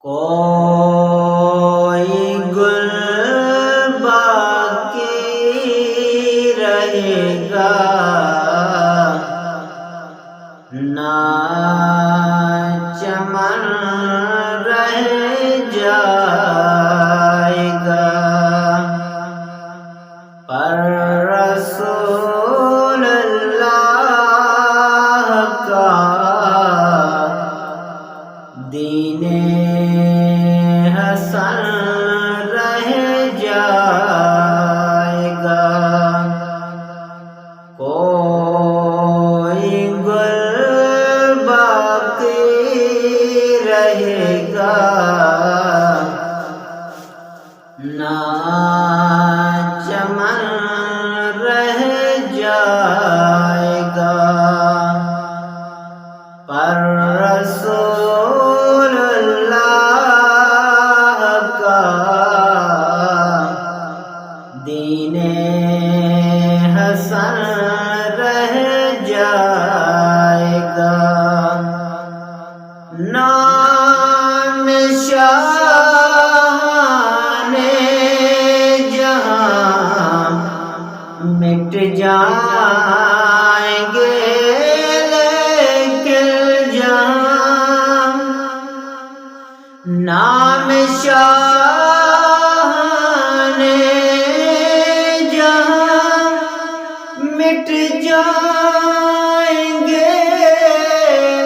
کوئی گل باقی رہے گا نہ چمن رہ جائے گا، پر رسول اللہ کا دین حسن رہ جائے گا۔ کوئی گل باقی رہے گا نہ چمن رہ جائے گا، پر رسول اللہ کا دین حسن رہ جائے گا۔ نام شاہان جہاں مٹ جائیں گے، لیکن جہاں نام شاہان جہاں مٹ جائیں گے،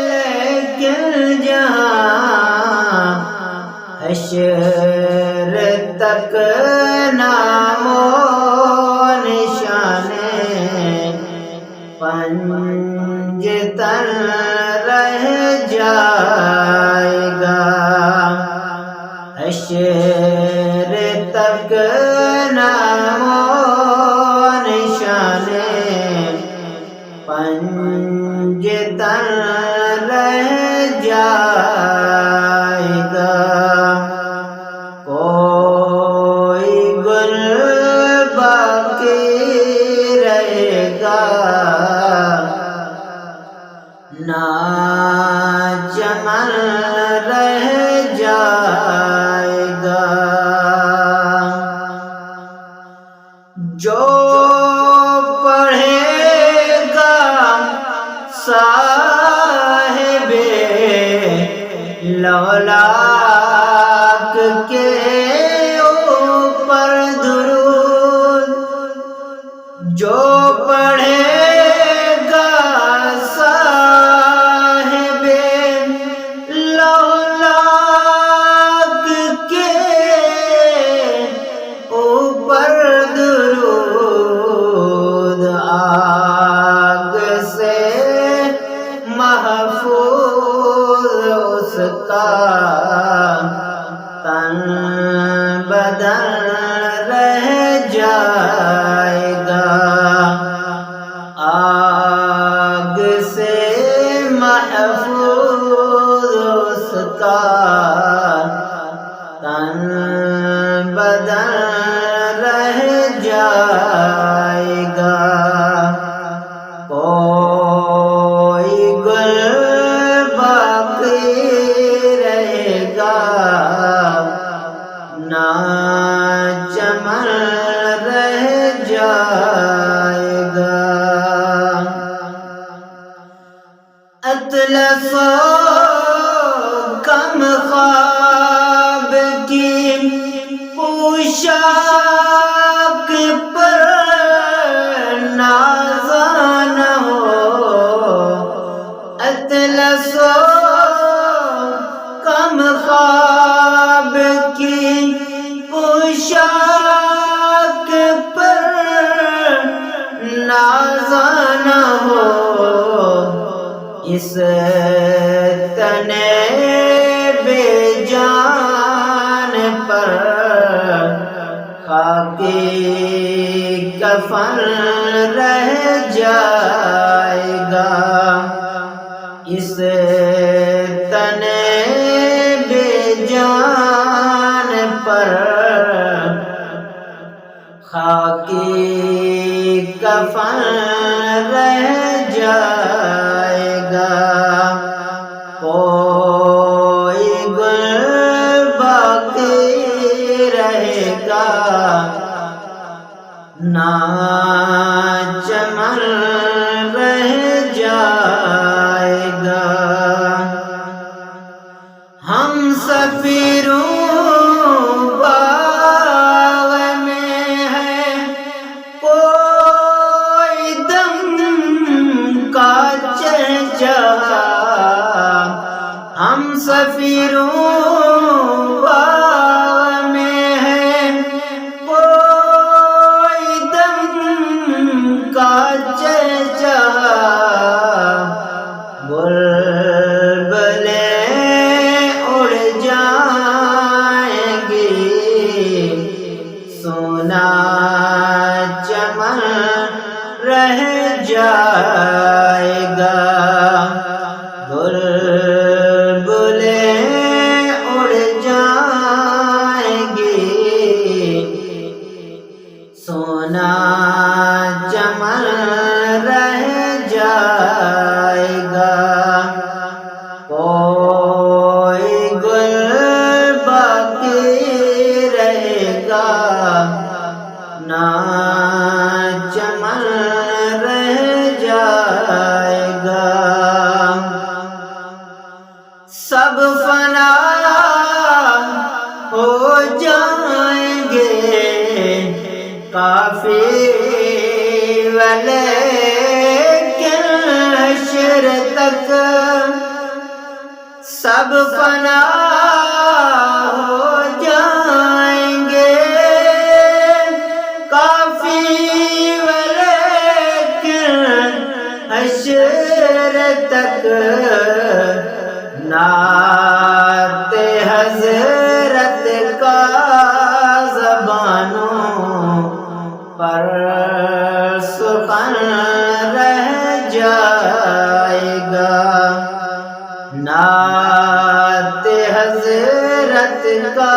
لیکن جہاں حشر تک نام و نشان پنجتن رہ جائے گا، حشر تک نام و نشان پنجتن رہ جائے گا۔ کوئی گل باقی رہے گا نہ چمن رہ جائے گا۔ جو پڑھے گا صاحب لولاک کے اوپر درود، جو پڑھے گا صاحب لولاک کے اوپر درود، آگ سے محفوظ اس کا تن بدن رہ جائے گا، آگ سے محفوظ اس کا تن بدن رہ جائے گا۔ کوئی گل باقی رہے گا نہ چمن رہ جائے گا۔ اطلس و کم خواب کی پوشاک پر نازا نہ ہو، اطلس و کم خواب کی پوشاک پر نازا نہ ہو، اس تنے بے جان پر خاکی کفن رہ جائے گا، اس تنے بے جان پر خاکی کفن رہ جائے گا۔ کوئی گل گا، نہ چمن رہ جائے گا۔ ہم سفیروں باغ میں ہے کوئی دم کا چہچہا، ہم سفیروں باغ میں ہے کوئی دم کا چہچہا، بلبلیں اڑ جائیں گی، سونا چمن رہ جائے گا، بلبلیں اڑ جائیں گی، سونا چمن رہ جائے گا۔ کوئی گل باقی رہے گا، نہ چمن رہ جائے گا۔ سب فنا ہو جائیں گے، کافی ولیکن حشر تک سب فنا ہو جائیں گے، کافی ولیکن حشر تک نعت حضرت کا زبانوں پر سخن رہ جائے گا، نعت حضرت کا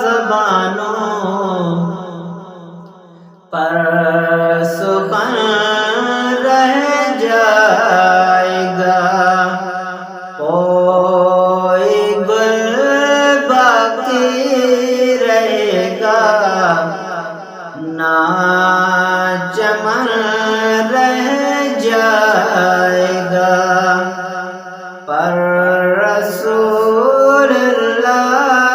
زبانوں پر سخن رہ جائے گا۔ کوئی گل باقی رہے گا، نہ چمن رہ جائے گا، پر رسول اللہ